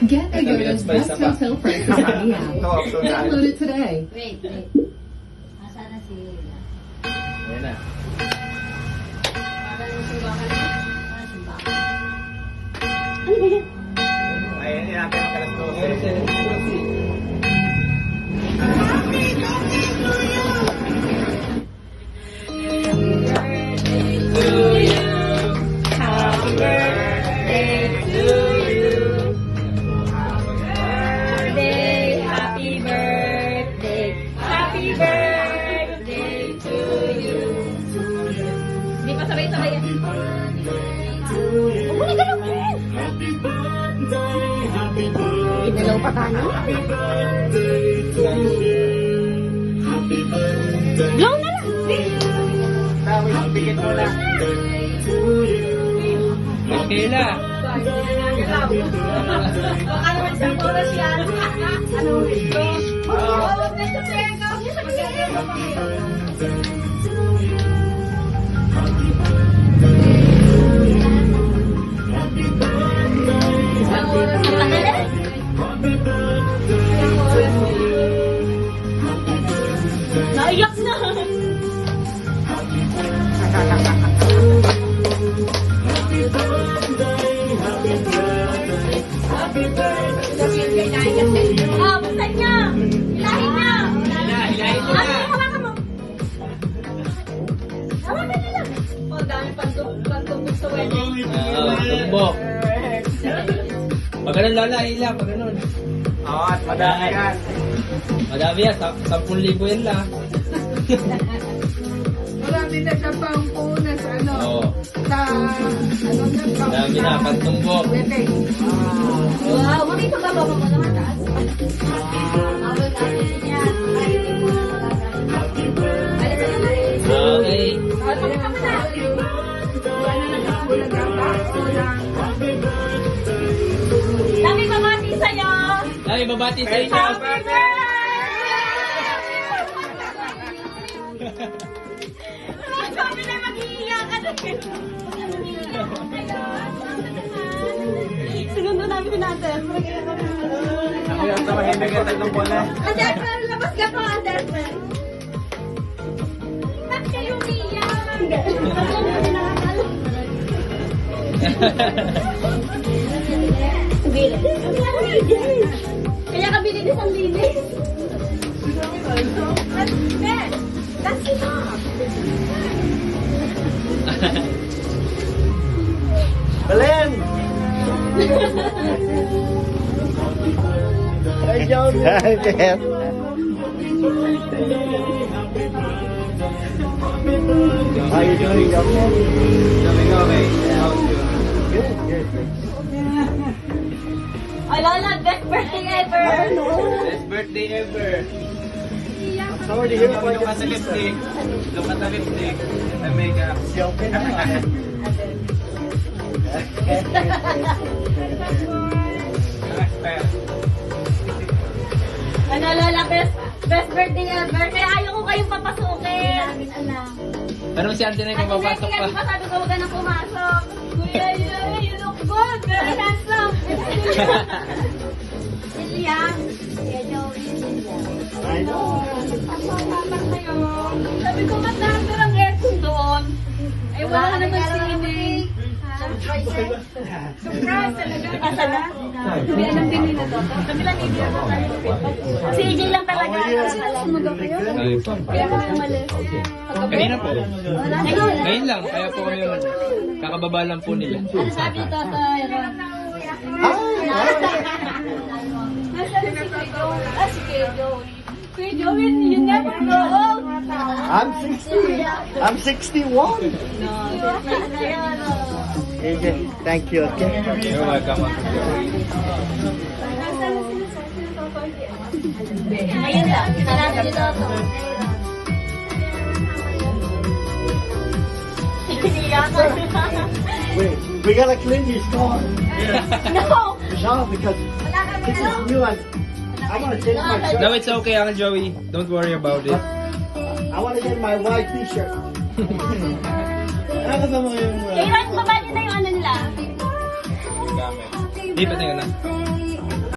Get Agoda's best hotel prices on the app. Download it today. Wait. Nasaan na si Leila? Ayan na. Parang yung simbahan na. Parang simbahan. Ayan, natin ang kalas 12. Happy birthday to you. Di pa sabay-sabay yan. Huwag na galawin! Idalaw pa tayo. Blow na lang! Tapos, bigyan mo na. Kayla. Baka naman sa oras yan. Ano gusto? Huwag na sa pega. Huwag na sa pega. Naiyak na! Ah, buksan niya! Ilahin niya! Ilahin mo na. Hawakan mo! Hawakan niya lang! Oh, dami pantubog sa wedding. Tumbok. Pag ganun lala, ila. Pag ganun. Oo, at madami yan. Madami yan. 10,000 yan lang. Marami na sa pangpunas, ano, Oo. sa, ano na, Madami na. Pantumbok. wedding. Wow, mami, pagkababa mo naman taas. Abot natin niya. Okay. Dami mamati sa'yo! Ay, babati sa inyo. Happy birthday! Sabi na mag-iiyak ka na. Segundo namin natin. Ako yung sa mahimig at tatlong buwan na. Anderson, labas ka po, Anderson. Ba't kayo umiiyak? Kaya ka bilinis ang linis. That's enough. Belen! Ay, John! Ay, Beth! How you doing, okay? Doing okay. Good, good. Ay, Lola, best birthday ever. Best birthday ever. Sorry to hear about Look at the lipstick. Look at the lipstick. The makeup. joking. Ano, Lola, best birthday ever. Kaya ayaw ko kayong papasukin. Anong si Auntie na yung papasok pa? Hindi sabi ko huwag ka nang pumasok. Kuya, you look good. Very handsome. Silya. Kuya Joey, Silya. I know. Papapak kayo. Sabi ko, ba't nakasarang aircon doon? Ay, wala naman sinig. Surprise talaga. Asa na? Hindi alam din nila to. Kabilang hindi ako tayo. Si AJ lang talaga. Sumugaw kayo? Kaya kami umalis. Kanina po. Ngayon lang. Kaya po kami kakababa lang po nila. Ano sabi ito sa Aaron? Nasaan si Kuya Joey? Si Kuya Joey. Kuya Joey, you never grow old. I'm 60. I'm 61. Thank you. Okay. You're welcome. Ayun lang, sarado dito ako. We gotta clean this car. No! No, because this is new and I want to change my shirt. No, it's okay, Uncle Joey. Don't worry about it. I want to get my white t-shirt. Ano kasama yung... Kailan, baba niyo na yung ano nila. Gamit. Di ba tayo na?